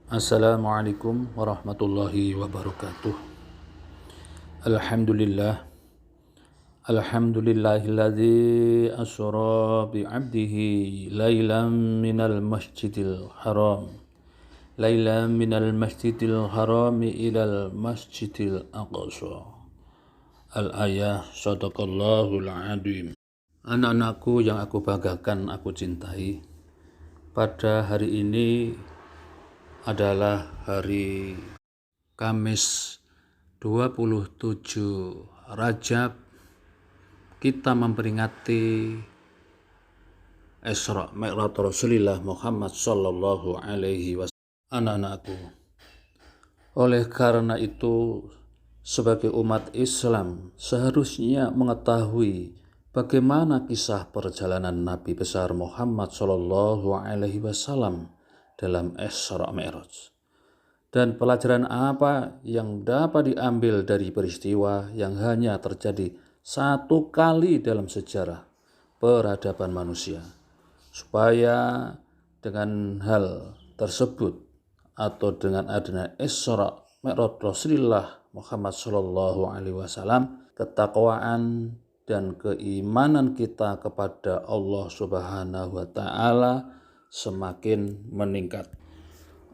Assalamualaikum warahmatullahi wabarakatuh. Alhamdulillah. Alhamdulillahilladzi asra bi'abdihi lailan minal masjidil haram. Lailan minal masjidil haram ilal masjidil aqsa. Al-ayah sadaqallahul azim. Anak-anakku yang aku banggakan, aku cintai. Pada hari ini adalah hari Kamis 27 Rajab. Kita memperingati Isra Mi'raj Rasulullah Muhammad sallallahu alaihi wasallam. Anak-anakku, oleh karena itu sebagai umat Islam seharusnya mengetahui bagaimana kisah perjalanan Nabi besar Muhammad sallallahu alaihi wasallam dalam Isra Mi'raj. Dan pelajaran apa yang dapat diambil dari peristiwa yang hanya terjadi satu kali dalam sejarah peradaban manusia, supaya dengan hal tersebut atau dengan adanya Isra Mi'raj Rasulullah Muhammad sallallahu alaihi wasallam, ketakwaan dan keimanan kita kepada Allah Subhanahu wa taala semakin meningkat.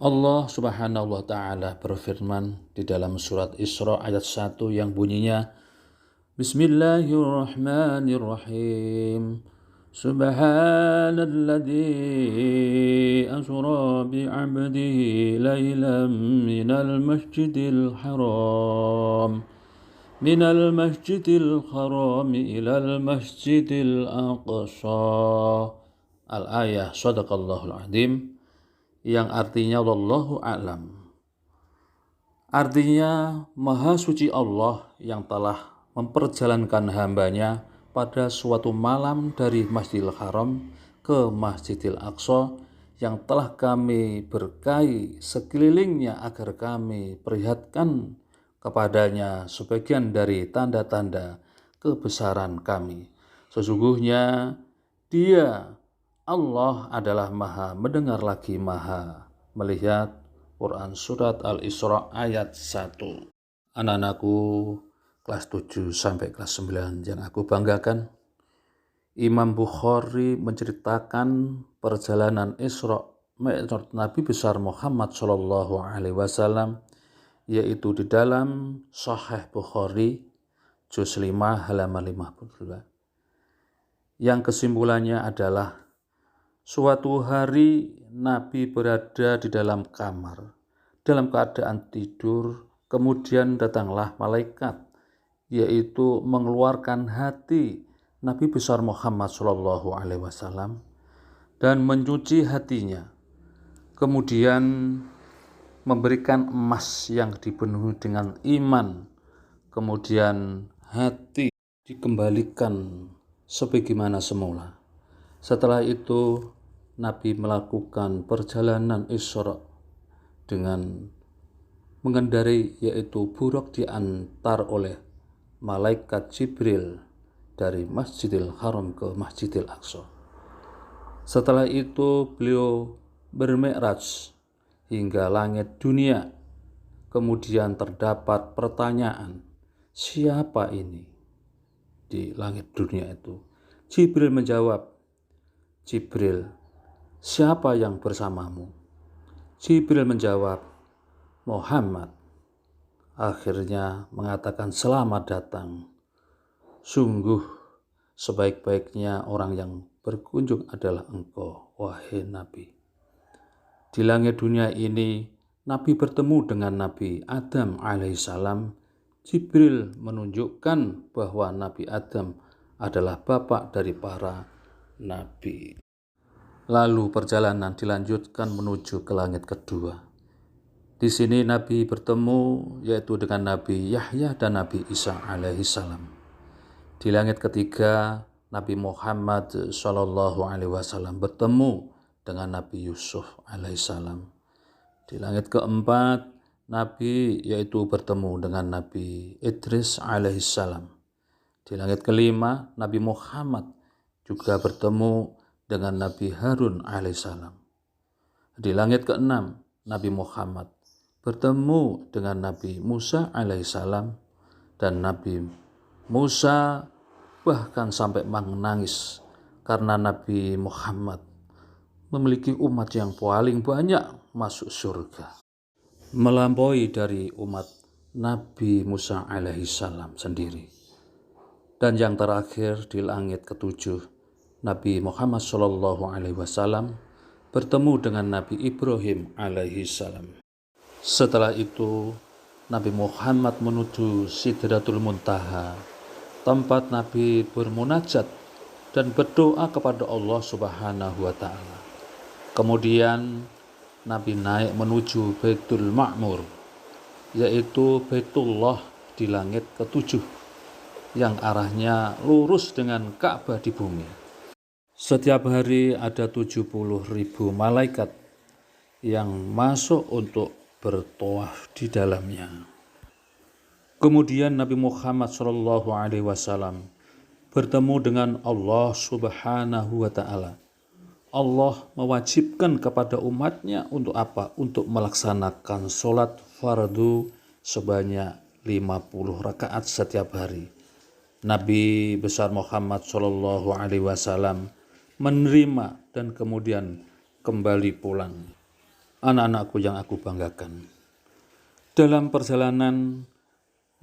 Allah Subhanahu wa taala berfirman di dalam surat Isra ayat 1 yang bunyinya Bismillahirrahmanirrahim. Subhanalladzi asra bi'abdihi lailan minal masjidil haram ilal masjidil aqsa. Al-ayah sadaqallahul azim, yang artinya wallahu a'lam. Artinya maha suci Allah yang telah memperjalankan hambanya pada suatu malam dari Masjidil Haram ke Masjidil Aqsa, yang telah kami berkahi sekelilingnya agar kami perlihatkan kepadanya sebagian dari tanda-tanda kebesaran kami. Sesungguhnya Dia Allah adalah maha mendengar lagi maha melihat. Quran Surat Al-Isra ayat 1. Anak-anakku kelas 7 sampai kelas 9 yang aku banggakan, Imam Bukhari menceritakan perjalanan Isra Mi'raj Nabi besar Muhammad sallallahu alaihi wasallam, yaitu di dalam Sahih Bukhari juz 5 halaman 52. Yang kesimpulannya adalah suatu hari Nabi berada di dalam kamar dalam keadaan tidur, kemudian datanglah malaikat, yaitu mengeluarkan hati Nabi besar Muhammad sallallahu alaihi wasallam dan mencuci hatinya, kemudian memberikan emas yang dipenuhi dengan iman, kemudian hati dikembalikan sebagaimana semula. Setelah itu Nabi melakukan perjalanan Isra dengan mengendarai, yaitu buraq diantar oleh malaikat Jibril dari Masjidil Haram ke Masjidil Aqsa. Setelah itu beliau bermi'raj hingga langit dunia. Kemudian terdapat pertanyaan, siapa ini di langit dunia itu? Jibril menjawab, Jibril, siapa yang bersamamu? Jibril menjawab, Muhammad. Akhirnya mengatakan, selamat datang. Sungguh sebaik-baiknya orang yang berkunjung adalah engkau, wahai Nabi. Di langit dunia ini, Nabi bertemu dengan Nabi Adam alaihissalam. Jibril menunjukkan bahwa Nabi Adam adalah bapak dari para nabi. Lalu perjalanan dilanjutkan menuju ke langit kedua. Di sini Nabi bertemu yaitu dengan Nabi Yahya dan Nabi Isa alaihissalam. Di langit ketiga, Nabi Muhammad sallallahu alaihi wasallam bertemu dengan Nabi Yusuf alaihissalam. Di langit keempat, Nabi yaitu bertemu dengan Nabi Idris alaihissalam. Di langit kelima, Nabi Muhammad juga bertemu dengan Nabi Harun alaihissalam. Di langit keenam, Nabi Muhammad bertemu dengan Nabi Musa alaihissalam, dan Nabi Musa bahkan sampai menangis karena Nabi Muhammad memiliki umat yang paling banyak masuk surga, melampaui dari umat Nabi Musa alaihissalam sendiri. Dan yang terakhir di langit ketujuh, Nabi Muhammad SAW bertemu dengan Nabi Ibrahim alaihissalam. Setelah itu, Nabi Muhammad menuju Sidratul Muntaha, tempat Nabi bermunajat dan berdoa kepada Allah Subhanahu wa Ta'ala. Kemudian Nabi naik menuju Baitul Ma'mur, yaitu Baitullah di langit ketujuh, yang arahnya lurus dengan Ka'bah di bumi. Setiap hari ada 70.000 malaikat yang masuk untuk bertawaf di dalamnya. Kemudian Nabi Muhammad SAW bertemu dengan Allah Subhanahu wa Ta'ala. Allah mewajibkan kepada umatnya untuk apa? Untuk melaksanakan sholat fardu sebanyak 50 rakaat setiap hari. Nabi besar Muhammad SAW menerima dan kemudian kembali pulang. Anak-anakku yang aku banggakan, dalam perjalanan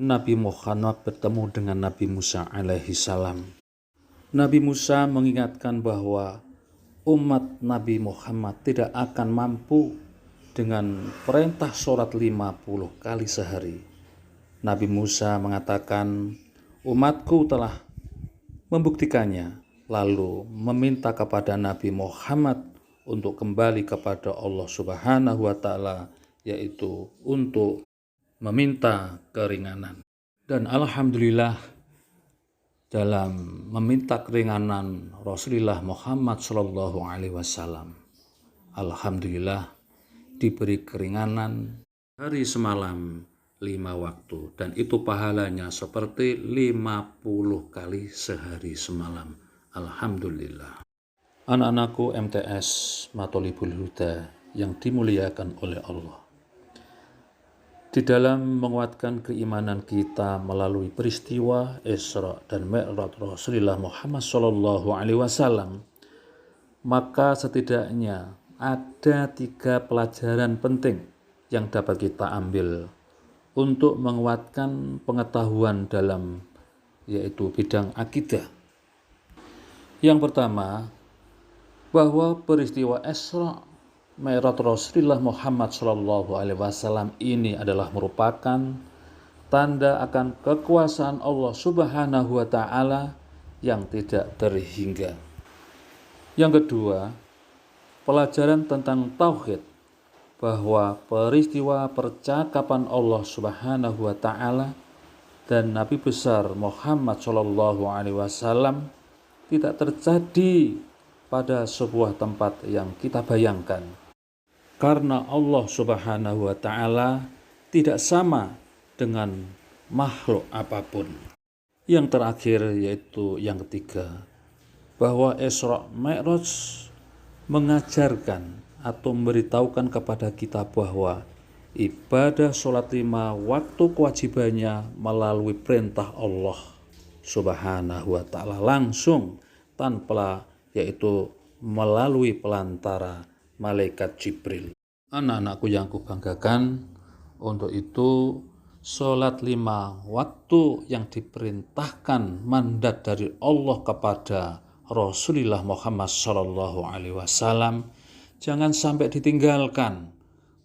Nabi Muhammad bertemu dengan Nabi Musa alaihissalam. Nabi Musa mengingatkan bahwa umat Nabi Muhammad tidak akan mampu dengan perintah sholat 50 kali sehari. Nabi Musa mengatakan, umatku telah membuktikannya, lalu meminta kepada Nabi Muhammad untuk kembali kepada Allah Subhanahu wa Ta'ala, yaitu untuk meminta keringanan. Dan alhamdulillah, dalam meminta keringanan Rasulullah Muhammad SAW, alhamdulillah diberi keringanan hari semalam 5 waktu, dan itu pahalanya seperti 50 kali sehari semalam. Alhamdulillah. Anak-anakku MTS Matholibul Huda yang dimuliakan oleh Allah, di dalam menguatkan keimanan kita melalui peristiwa Isra dan Mi'raj Rasulullah Muhammad SAW, maka setidaknya ada 3 pelajaran penting yang dapat kita ambil untuk menguatkan pengetahuan dalam, yaitu bidang akidah. Yang pertama, bahwa peristiwa Isra Mi'raj Rasulullah Muhammad SAW ini adalah merupakan tanda akan kekuasaan Allah Subhanahu wa Ta'ala yang tidak terhingga. Yang kedua, pelajaran tentang tauhid, bahwa peristiwa percakapan Allah Subhanahu wa Ta'ala dan Nabi besar Muhammad SAW tidak terjadi pada sebuah tempat yang kita bayangkan, karena Allah Subhanahu wa Ta'ala tidak sama dengan makhluk apapun. Yang terakhir, yaitu yang ketiga, bahwa Isra Mi'raj mengajarkan atau memberitahukan kepada kita bahwa ibadah sholat 5 waktu kewajibannya melalui perintah Allah Subhanahu wa Ta'ala langsung, tanpa, yaitu melalui pelantara malaikat Jibril. Anak-anakku yang kubanggakan, untuk itu sholat 5 waktu yang diperintahkan mandat dari Allah kepada Rasulullah Muhammad SAW jangan sampai ditinggalkan,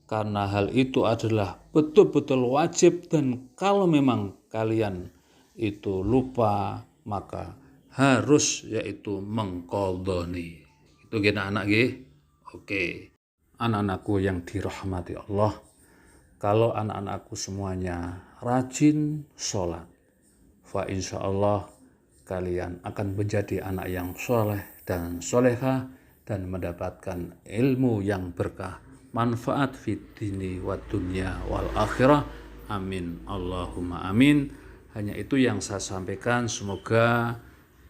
karena hal itu adalah betul-betul wajib, dan kalau memang kalian itu lupa maka harus, yaitu mengqadhani. Itu gina anak nggih. Oke. Anak-anakku yang dirahmati Allah, kalau anak-anakku semuanya rajin sholat, fa insyaallah kalian akan menjadi anak yang soleh dan solehah dan mendapatkan ilmu yang berkah, manfaat fid dini wa dunya wal akhirah. Amin Allahumma amin. Hanya itu yang saya sampaikan. Semoga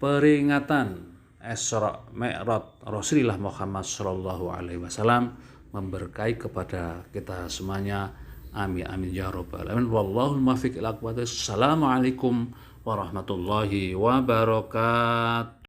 peringatan Isra Mi'raj Rasulullah Muhammad SAW memberkahi kepada kita semuanya. Amin amin ya rabbal alamin. Wallahul muwaffiq ila aqwamit thoriq. Assalamualaikum warahmatullahi wabarakatuh.